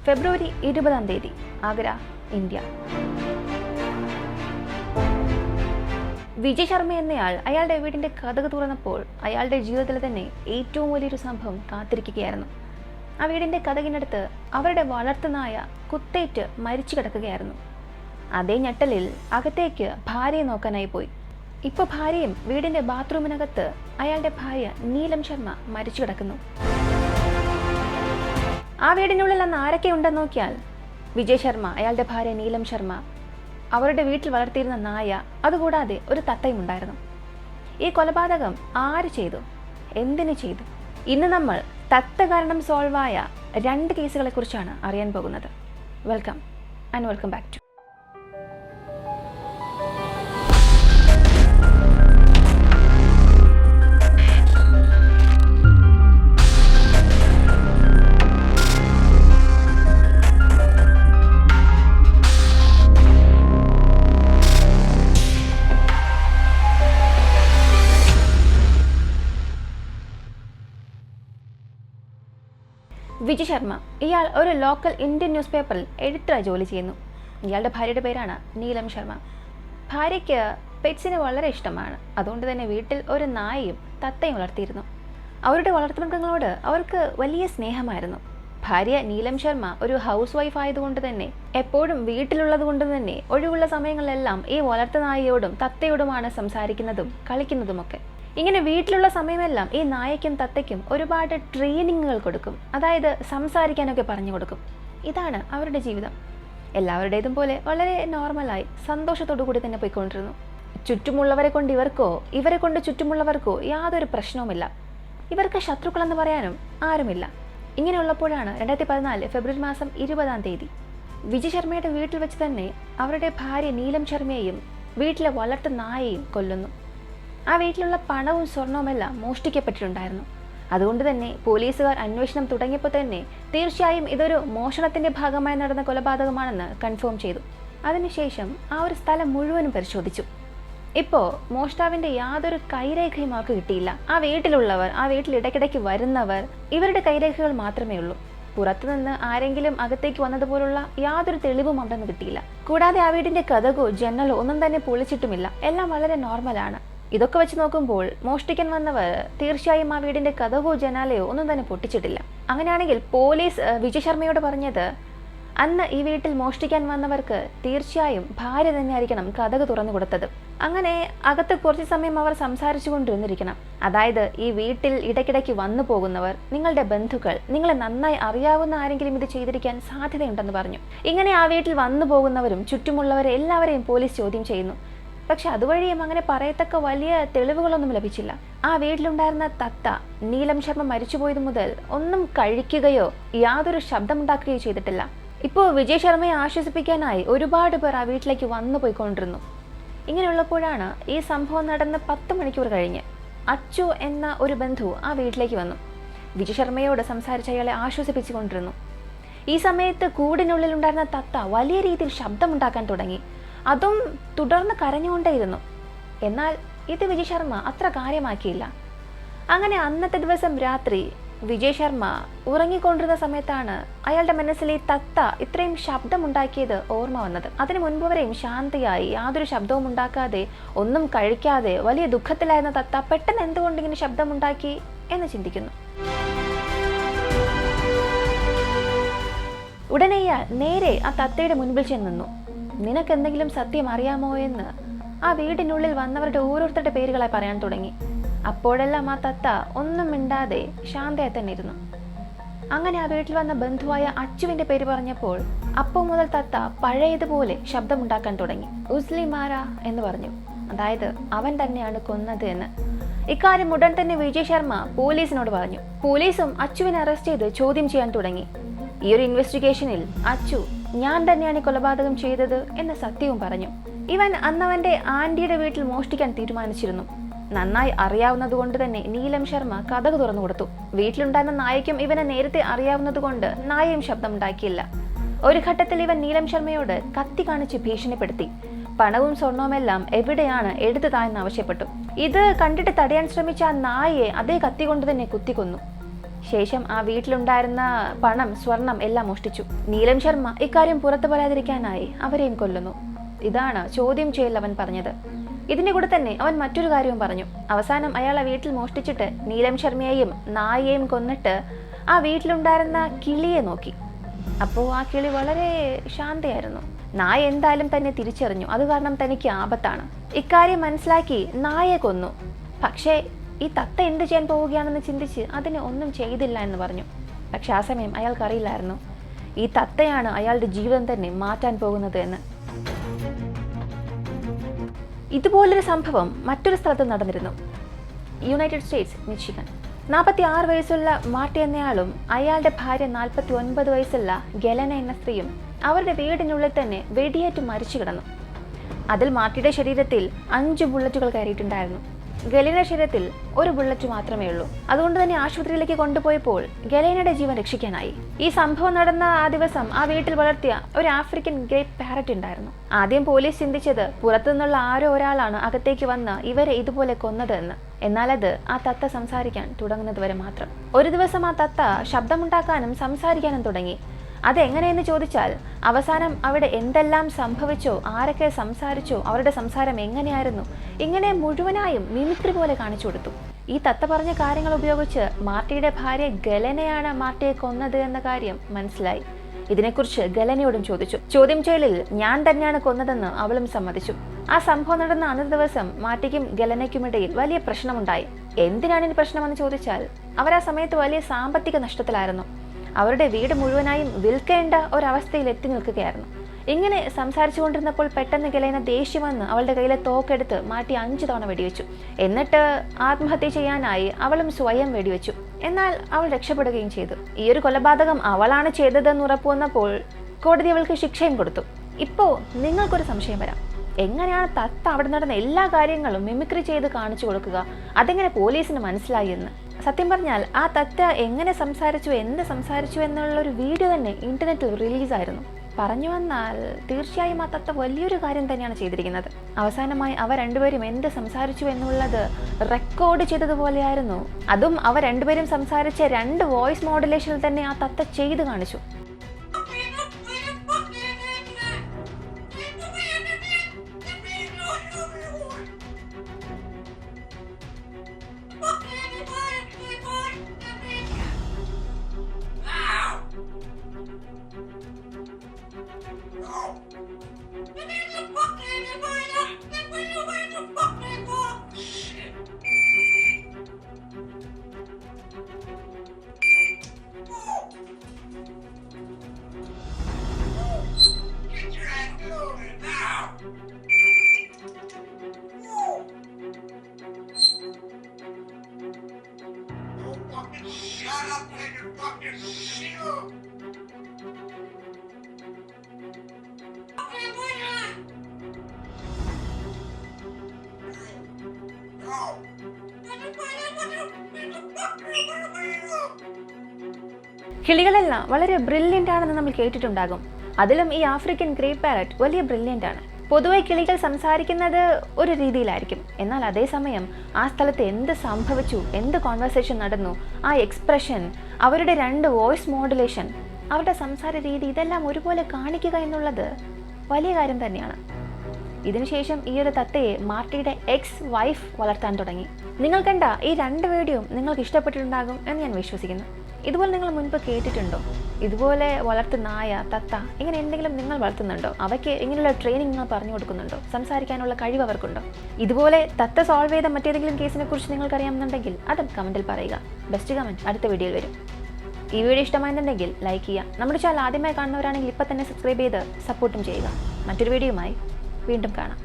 ഫെബ്രുവരി 20 Agra, India. Vijay Sharma എന്നയാൾ അയാളുടെ വീടിന്റെ കതക് തുറന്നപ്പോൾ അയാളുടെ ജീവിതത്തിൽ തന്നെ ഏറ്റവും വലിയൊരു സംഭവം കാത്തിരിക്കുകയായിരുന്നു. ആ വീടിന്റെ കതകിനടുത്ത് അവരുടെ വളർത്തുനായ കുത്തേറ്റ് മരിച്ചു കിടക്കുകയായിരുന്നു. അതേ ഞെട്ടലിൽ അകത്തേക്ക് ഭാര്യയെ നോക്കാനായി പോയി. ഇപ്പോൾ ഭാര്യയും വീടിന്റെ ബാത്റൂമിനകത്ത് അയാളുടെ ഭാര്യ നീലം ശർമ്മ മരിച്ചു കിടക്കുന്നു. ആ വീടിനുള്ളിൽ അന്ന് ആരൊക്കെ ഉണ്ടെന്ന് നോക്കിയാൽ വിജയ് ശർമ്മ, അയാളുടെ ഭാര്യ നീലം ശർമ്മ, അവരുടെ വീട്ടിൽ വളർത്തിയിരുന്ന നായ, അതുകൂടാതെ ഒരു തത്തയും ഉണ്ടായിരുന്നു. ഈ കൊലപാതകം ആര് ചെയ്തു, എന്തിനു ചെയ്തു? ഇന്ന് നമ്മൾ തത്ത കാരണം സോൾവായ 2 കേസുകളെ കുറിച്ചാണ് അറിയാൻ പോകുന്നത്. Welcome and welcome back to Vijay Sharma. ഇയാൾ ഒരു ലോക്കൽ ഇന്ത്യൻ ന്യൂസ് പേപ്പറിൽ എഡിറ്ററായി ജോലി ചെയ്യുന്നു. ഇയാളുടെ ഭാര്യയുടെ പേരാണ് നീലം ശർമ്മ. ഭാര്യയ്ക്ക് പെറ്റ്സിനെ വളരെ ഇഷ്ടമാണ്. അതുകൊണ്ട് തന്നെ വീട്ടിൽ ഒരു നായയും തത്തയും വളർത്തിയിരുന്നു. അവരുടെ വളർത്തുമൃഗങ്ങളോട് അവർക്ക് വലിയ സ്നേഹമായിരുന്നു. ഭാര്യ നീലം ശർമ്മ ഒരു ഹൗസ് വൈഫ് ആയതുകൊണ്ട് തന്നെ എപ്പോഴും വീട്ടിലുള്ളത് കൊണ്ട് തന്നെ ഒഴിവുള്ള സമയങ്ങളിലെല്ലാം ഈ വളർത്തുനായയോടും തത്തയോടുമാണ് സംസാരിക്കുന്നതും കളിക്കുന്നതുമൊക്കെ. ഇങ്ങനെ വീട്ടിലുള്ള സമയമെല്ലാം ഈ നായയ്ക്കും തത്തയ്ക്കും ഒരുപാട് ട്രെയിനിങ്ങുകൾ കൊടുക്കും. അതായത് സംസാരിക്കാനൊക്കെ പറഞ്ഞു കൊടുക്കും. ഇതാണ് അവരുടെ ജീവിതം. എല്ലാവരുടേതും പോലെ വളരെ നോർമലായി സന്തോഷത്തോടു കൂടി തന്നെ പോയിക്കൊണ്ടിരുന്നു. ചുറ്റുമുള്ളവരെ കൊണ്ട് ഇവരെ കൊണ്ട് ചുറ്റുമുള്ളവർക്കോ യാതൊരു പ്രശ്നവുമില്ല. ഇവർക്ക് ശത്രുക്കളെന്ന് പറയാനും ആരുമില്ല. ഇങ്ങനെയുള്ളപ്പോഴാണ് 2014 ഫെബ്രുവരി മാസം 20 വിജയ് ശർമ്മയുടെ വീട്ടിൽ വെച്ച് തന്നെ അവരുടെ ഭാര്യ നീലം ശർമ്മയെയും വീട്ടിലെ വളർത്തു നായയെയും കൊല്ലുന്നു. ആ വീട്ടിലുള്ള പണവും സ്വർണവുമെല്ലാം മോഷ്ടിക്കപ്പെട്ടിട്ടുണ്ടായിരുന്നു. അതുകൊണ്ട് തന്നെ പോലീസുകാർ അന്വേഷണം തുടങ്ങിയപ്പോൾ തന്നെ തീർച്ചയായും ഇതൊരു മോഷണത്തിന്റെ ഭാഗമായി നടന്ന കൊലപാതകമാണെന്ന് കൺഫേം ചെയ്തു. അതിനുശേഷം ആ ഒരു സ്ഥലം മുഴുവനും പരിശോധിച്ചു. ഇപ്പോൾ മോഷ്ടാവിന്റെ യാതൊരു കൈരേഖയും അവർക്ക് കിട്ടിയില്ല. ആ വീട്ടിലുള്ളവർ, ആ വീട്ടിൽ ഇടയ്ക്കിടയ്ക്ക് വരുന്നവർ, ഇവരുടെ കൈരേഖകൾ മാത്രമേ ഉള്ളൂ. പുറത്തുനിന്ന് ആരെങ്കിലും അകത്തേക്ക് വന്നതുപോലുള്ള യാതൊരു തെളിവും അവിടെ നിന്ന് കിട്ടിയില്ല. കൂടാതെ ആ വീടിന്റെ കതകോ ജനലോ ഒന്നും തന്നെ പൊളിച്ചിട്ടുമില്ല. എല്ലാം വളരെ നോർമലാണ്. ഇതൊക്കെ വെച്ച് നോക്കുമ്പോൾ മോഷ്ടിക്കാൻ വന്നവർ തീർച്ചയായും ആ വീടിന്റെ കതകോ ജനാലയോ ഒന്നും തന്നെ പൊട്ടിച്ചിട്ടില്ല. അങ്ങനെയാണെങ്കിൽ പോലീസ് വിജയ് ശർമ്മയോട് പറഞ്ഞത് അന്ന് ഈ വീട്ടിൽ മോഷ്ടിക്കാൻ വന്നവർക്ക് തീർച്ചയായും ഭാര്യ തന്നെയായിരിക്കണം കതക് തുറന്നു കൊടുത്തത്. അങ്ങനെ അകത്ത് കുറച്ച് സമയം അവർ സംസാരിച്ചു കൊണ്ടിരുന്നിരിക്കണം. അതായത് ഈ വീട്ടിൽ ഇടയ്ക്കിടയ്ക്ക് വന്നു പോകുന്നവർ, നിങ്ങളുടെ ബന്ധുക്കൾ, നിങ്ങളെ നന്നായി അറിയാവുന്ന ആരെങ്കിലും ഇത് ചെയ്തിരിക്കാൻ സാധ്യതയുണ്ടെന്ന് പറഞ്ഞു. ഇങ്ങനെ ആ വീട്ടിൽ വന്നു പോകുന്നവരും ചുറ്റുമുള്ളവരെ എല്ലാവരെയും പോലീസ് ചോദ്യം ചെയ്യുന്നു. പക്ഷെ അതുവഴിയും അങ്ങനെ പറയത്തക്ക വലിയ തെളിവുകളൊന്നും ലഭിച്ചില്ല. ആ വീട്ടിലുണ്ടായിരുന്ന തത്ത നീലം ശർമ്മ മരിച്ചുപോയത് മുതൽ ഒന്നും കഴിക്കുകയോ യാതൊരു ശബ്ദമുണ്ടാക്കുകയോ ചെയ്തിട്ടില്ല. ഇപ്പോൾ വിജയ് ശർമ്മയെ ആശ്വസിപ്പിക്കാനായി ഒരുപാട് പേർ ആ വീട്ടിലേക്ക് വന്നു പോയിക്കൊണ്ടിരുന്നു. ഇങ്ങനെയുള്ളപ്പോഴാണ് ഈ സംഭവം നടന്ന് 10 മണിക്കൂർ കഴിഞ്ഞ് അച്ചു എന്ന ഒരു ബന്ധു ആ വീട്ടിലേക്ക് വന്നു. വിജയ് ശർമ്മയോട് സംസാരിച്ച് അയാളെ ആശ്വസിപ്പിച്ചുകൊണ്ടിരുന്നു. ഈ സമയത്ത് കൂടിനുള്ളിലുണ്ടായിരുന്ന തത്ത വലിയ രീതിയിൽ ശബ്ദമുണ്ടാക്കാൻ തുടങ്ങി. അതും തുടർന്ന് കരഞ്ഞുകൊണ്ടേയിരുന്നു. എന്നാൽ ഇത് വിജയ് ശർമ്മ അത്ര കാര്യമാക്കിയില്ല. അങ്ങനെ അന്നത്തെ ദിവസം രാത്രി വിജയ് ശർമ്മ ഉറങ്ങിക്കൊണ്ടിരുന്ന സമയത്താണ് അയാളുടെ മനസ്സിൽ ഈ തത്ത ഇത്രയും ശബ്ദമുണ്ടാക്കിയത് ഓർമ്മ വന്നത്. അതിനു മുൻപ് വരെയും ശാന്തിയായി യാതൊരു ശബ്ദവും ഉണ്ടാക്കാതെ ഒന്നും കഴിക്കാതെ വലിയ ദുഃഖത്തിലായിരുന്ന തത്ത പെട്ടെന്ന് എന്തുകൊണ്ട് ഇങ്ങനെ ശബ്ദമുണ്ടാക്കി എന്ന് ചിന്തിക്കുന്നു. ഉടനെ ഇയാൾ നേരെ ആ തത്തയുടെ മുൻപിൽ ചെന്ന് നിന്നു. നിനക്കെന്തെങ്കിലും സത്യം അറിയാമോ എന്ന് ആ വീടിനുള്ളിൽ വന്നവരുടെ ഓരോരുത്തരുടെ പേരുകളായി പറയാൻ തുടങ്ങി. അപ്പോഴെല്ലാം ആ തത്ത ഒന്നും മിണ്ടാതെ ശാന്തയായി തന്നെ ഇരുന്നു. അങ്ങനെ ആ വീട്ടിൽ വന്ന ബന്ധുവായ അച്ചുവിന്റെ പേര് പറഞ്ഞപ്പോൾ അപ്പോൾ മുതൽ തത്ത പഴയതുപോലെ ശബ്ദമുണ്ടാക്കാൻ തുടങ്ങി. ഉസ്ലി മാര എന്ന് പറഞ്ഞു. അതായത് അവൻ തന്നെയാണ് കൊന്നത് എന്ന്. ഇക്കാര്യം ഉടൻ തന്നെ വിജയ് ശർമ്മ പോലീസിനോട് പറഞ്ഞു. പോലീസും അച്ചുവിനെ അറസ്റ്റ് ചെയ്ത് ചോദ്യം ചെയ്യാൻ തുടങ്ങി. ഈ ഒരു ഇൻവെസ്റ്റിഗേഷനിൽ അച്ചു ഞാൻ തന്നെയാണ് കൊലപാതകം ചെയ്തത് എന്ന സത്യവും പറഞ്ഞു. ഇവൻ അന്നവന്റെ ആന്റിയുടെ വീട്ടിൽ മോഷ്ടിക്കാൻ തീരുമാനിച്ചിരുന്നു. നന്നായി അറിയാവുന്നതുകൊണ്ട് തന്നെ നീലം ശർമ്മ കതക് തുറന്നു കൊടുത്തു. വീട്ടിലുണ്ടായിരുന്ന നായയ്ക്കും ഇവനെ നേരത്തെ അറിയാവുന്നതുകൊണ്ട് നായയും ശബ്ദമുണ്ടാക്കിയില്ല. ഒരു ഘട്ടത്തിൽ ഇവൻ നീലം ശർമ്മയോട് കത്തി കാണിച്ച് ഭീഷണിപ്പെടുത്തി. പണവും സ്വർണവുമെല്ലാം എവിടെയാണ് എടുത്തു തായെന്ന് ആവശ്യപ്പെട്ടു. ഇത് കണ്ടിട്ട് തടയാൻ ശ്രമിച്ച ആ നായയെ അതേ കത്തി കൊണ്ട് തന്നെ കുത്തിക്കൊന്നു. ശേഷം ആ വീട്ടിലുണ്ടായിരുന്ന പണം, സ്വർണം എല്ലാം മോഷ്ടിച്ചു. നീലം ശർമ്മ ഇക്കാര്യം പുറത്തു പറയാതിരിക്കാനായി അവരെയും കൊല്ലുന്നു. ഇതാണ് ചോദ്യം ചെയ്യൽ അവൻ പറഞ്ഞത്. ഇതിന്റെ കൂടെ തന്നെ അവൻ മറ്റൊരു കാര്യവും പറഞ്ഞു. അവസാനം അയാൾ ആ വീട്ടിൽ മോഷ്ടിച്ചിട്ട് നീലം ശർമ്മയെയും നായയെയും കൊന്നിട്ട് ആ വീട്ടിലുണ്ടായിരുന്ന കിളിയെ നോക്കി. അപ്പോൾ ആ കിളി വളരെ ശാന്തയായിരുന്നു. നായ എന്തായാലും തന്നെ തിരിച്ചറിഞ്ഞു, അത് കാരണം തനിക്ക് ആപത്താണ്. ഇക്കാര്യം മനസ്സിലാക്കി നായയെ കൊന്നു. പക്ഷേ ഈ തത്ത എന്ത് ചെയ്യാൻ പോവുകയാണെന്ന് ചിന്തിച്ച് അതിനെ ഒന്നും ചെയ്തില്ല എന്ന് പറഞ്ഞു. പക്ഷെ ആ സമയം അയാൾക്കറിയില്ലായിരുന്നു ഈ തത്തയാണ് അയാളുടെ ജീവിതം തന്നെ മാറ്റാൻ പോകുന്നത് എന്ന്. ഇതുപോലൊരു സംഭവം മറ്റൊരു സ്ഥലത്ത് നടന്നിരുന്നു. United States, മിച്ചിഗൺ. 46 വയസ്സുള്ള മാർട്ടി എന്നയാളും അയാളുടെ ഭാര്യ 49 വയസ്സുള്ള ഗെലന എന്ന സ്ത്രീയും അവരുടെ വീടിനുള്ളിൽ തന്നെ വെടിയേറ്റ് മരിച്ചു കിടന്നു. അതിൽ മാർട്ടിയുടെ ശരീരത്തിൽ 5 ബുള്ളറ്റുകൾ കയറിയിട്ടുണ്ടായിരുന്നു. ഗെലീനയുടെ ശരീരത്തിൽ 1 ബുള്ളറ്റ് മാത്രമേ ഉള്ളൂ. അതുകൊണ്ട് തന്നെ ആശുപത്രിയിലേക്ക് കൊണ്ടുപോയപ്പോൾ ഗെലീനയുടെ ജീവൻ രക്ഷിക്കാനായി. ഈ സംഭവം നടന്ന ആ ദിവസം ആ വീട്ടിൽ വളർത്തിയ ഒരു ആഫ്രിക്കൻ ഗ്രേ പാരറ്റ് ഉണ്ടായിരുന്നു. ആദ്യം പോലീസ് ചിന്തിച്ചത് പുറത്തുനിന്നുള്ള ആരോ ഒരാളാണ് അകത്തേക്ക് വന്ന് ഇവരെ ഇതുപോലെ കൊന്നത് എന്ന്. എന്നാൽ അത് ആ തത്ത സംസാരിക്കാൻ തുടങ്ങുന്നത് വരെ മാത്രം. ഒരു ദിവസം ആ തത്ത ശബ്ദമുണ്ടാക്കാനും സംസാരിക്കാനും തുടങ്ങി. അതെങ്ങനെയെന്ന് ചോദിച്ചാൽ അവസാനം അവിടെ എന്തെല്ലാം സംഭവിച്ചോ, ആരൊക്കെ സംസാരിച്ചോ, അവരുടെ സംസാരം എങ്ങനെയായിരുന്നു, ഇങ്ങനെ മുഴുവനായും മിമിക്രി പോലെ കാണിച്ചു കൊടുത്തു. ഈ തത്ത പറഞ്ഞ കാര്യങ്ങൾ ഉപയോഗിച്ച് മാർട്ടിയുടെ ഭാര്യ ഗെലനയാണ് മാർട്ടിയെ കൊന്നത് എന്ന കാര്യം മനസ്സിലായി. ഇതിനെക്കുറിച്ച് ഗെലനയോടും ചോദിച്ചു. ചോദ്യം ചെയ്യലിൽ ഞാൻ തന്നെയാണ് കൊന്നതെന്ന് അവളും സമ്മതിച്ചു. ആ സംഭവം നടന്ന അന്നത്തെ ദിവസം മാർട്ടിക്കും ഗെലനയ്ക്കുമിടയിൽ വലിയ പ്രശ്നമുണ്ടായി. എന്തിനാണ് ഈ പ്രശ്നമെന്ന് ചോദിച്ചാൽ അവർ ആ സമയത്ത് വലിയ സാമ്പത്തിക നഷ്ടത്തിലായിരുന്നു. അവരുടെ വീട് മുഴുവനായും വിൽക്കേണ്ട ഒരവസ്ഥയിൽ എത്തി നിൽക്കുകയായിരുന്നു. ഇങ്ങനെ സംസാരിച്ചു കൊണ്ടിരുന്നപ്പോൾ പെട്ടെന്ന് ഗെലന ദേഷ്യം വന്ന് അവളുടെ കയ്യിലെ തോക്കെടുത്ത് മാറ്റി 5 തവണ വെടിവെച്ചു. എന്നിട്ട് ആത്മഹത്യ ചെയ്യാനായി അവളും സ്വയം വെടിവെച്ചു. എന്നാൽ അവൾ രക്ഷപ്പെടുകയും ചെയ്തു. ഈ ഒരു കൊലപാതകം അവളാണ് ചെയ്തതെന്ന് ഉറപ്പുവന്നപ്പോൾ കോടതി അവൾക്ക് ശിക്ഷയും കൊടുത്തു. ഇപ്പോൾ നിങ്ങൾക്കൊരു സംശയം വരാം, എങ്ങനെയാണ് തത്ത അവിടെ നടന്ന എല്ലാ കാര്യങ്ങളും മിമിക്രി ചെയ്ത് കാണിച്ചു കൊടുക്കുക? അതെങ്ങനെ പോലീസിന് മനസ്സിലായി എന്ന്? സത്യം പറഞ്ഞാൽ ആ തത്ത എങ്ങനെ സംസാരിച്ചു, എന്ത് സംസാരിച്ചു എന്നുള്ളൊരു വീഡിയോ തന്നെ ഇന്റർനെറ്റിൽ റിലീസായിരുന്നു. പറഞ്ഞു വന്നാൽ തീർച്ചയായും ആ തത്ത വലിയൊരു കാര്യം തന്നെയാണ് ചെയ്തിരിക്കുന്നത്. അവസാനമായി അവർ രണ്ടുപേരും എന്ത് സംസാരിച്ചു എന്നുള്ളത് റെക്കോർഡ് ചെയ്തതുപോലെയായിരുന്നു. അതും അവർ രണ്ടുപേരും സംസാരിച്ച 2 വോയിസ് മോഡുലേഷനിൽ തന്നെ ആ തത്ത ചെയ്ത് കാണിച്ചു. കിളികളെല്ലാം വളരെ ബ്രില്യൻ്റ് ആണെന്ന് നമ്മൾ കേട്ടിട്ടുണ്ടാകും. അതിലും ഈ ആഫ്രിക്കൻ ഗ്രേ പാരറ്റ് വലിയ ബ്രില്യൻ്റ് ആണ്. പൊതുവെ കിളികൾ സംസാരിക്കുന്നത് ഒരു രീതിയിലായിരിക്കും. എന്നാൽ അതേസമയം ആ സ്ഥലത്ത് എന്ത് സംഭവിച്ചു, എന്ത് കോൺവെർസേഷൻ നടന്നു, ആ എക്സ്പ്രഷൻ, അവരുടെ 2 വോയിസ് മോഡുലേഷൻ, അവരുടെ സംസാര രീതി, ഇതെല്ലാം ഒരുപോലെ കാണിക്കുക എന്നുള്ളത് വലിയ കാര്യം തന്നെയാണ്. ഇതിനുശേഷം ഈ ഒരു തത്തയെ മാർട്ടിയുടെ എക്സ് വൈഫ് വളർത്താൻ തുടങ്ങി. നിങ്ങൾ കണ്ട ഈ 2 വീഡിയോ നിങ്ങൾക്ക് ഇഷ്ടപ്പെട്ടിട്ടുണ്ടാകും എന്ന് ഞാൻ വിശ്വസിക്കുന്നു. ഇതുപോലെ നിങ്ങൾ മുൻപ് കേട്ടിട്ടുണ്ടോ? ഇതുപോലെ വളർത്തുന്ന നായ, തത്ത, ഇങ്ങനെ എന്തെങ്കിലും നിങ്ങൾ വളർത്തുന്നുണ്ടോ? അവയ്ക്ക് ഇങ്ങനെയുള്ള ട്രെയിനിങ് നിങ്ങൾ പറഞ്ഞു കൊടുക്കുന്നുണ്ടോ? സംസാരിക്കാനുള്ള കഴിവ് അവർക്കുണ്ടോ? ഇതുപോലെ തത്ത സോൾവ് ചെയ്ത മറ്റേതെങ്കിലും കേസിനെ കുറിച്ച് നിങ്ങൾക്ക് അറിയാമെന്നുണ്ടെങ്കിൽ അതും കമൻറ്റിൽ പറയുക. ബെസ്റ്റ് കമൻറ്റ് അടുത്ത വീഡിയോയിൽ വരും. ഈ വീഡിയോ ഇഷ്ടമായെന്നുണ്ടെങ്കിൽ ലൈക്ക് ചെയ്യുക. നമ്മുടെ ചാനൽ ആദ്യമായി കാണുന്നവരാണെങ്കിൽ ഇപ്പം തന്നെ സബ്സ്ക്രൈബ് ചെയ്ത് സപ്പോർട്ടും ചെയ്യുക. മറ്റൊരു വീഡിയോയുമായി വീണ്ടും കാണാം.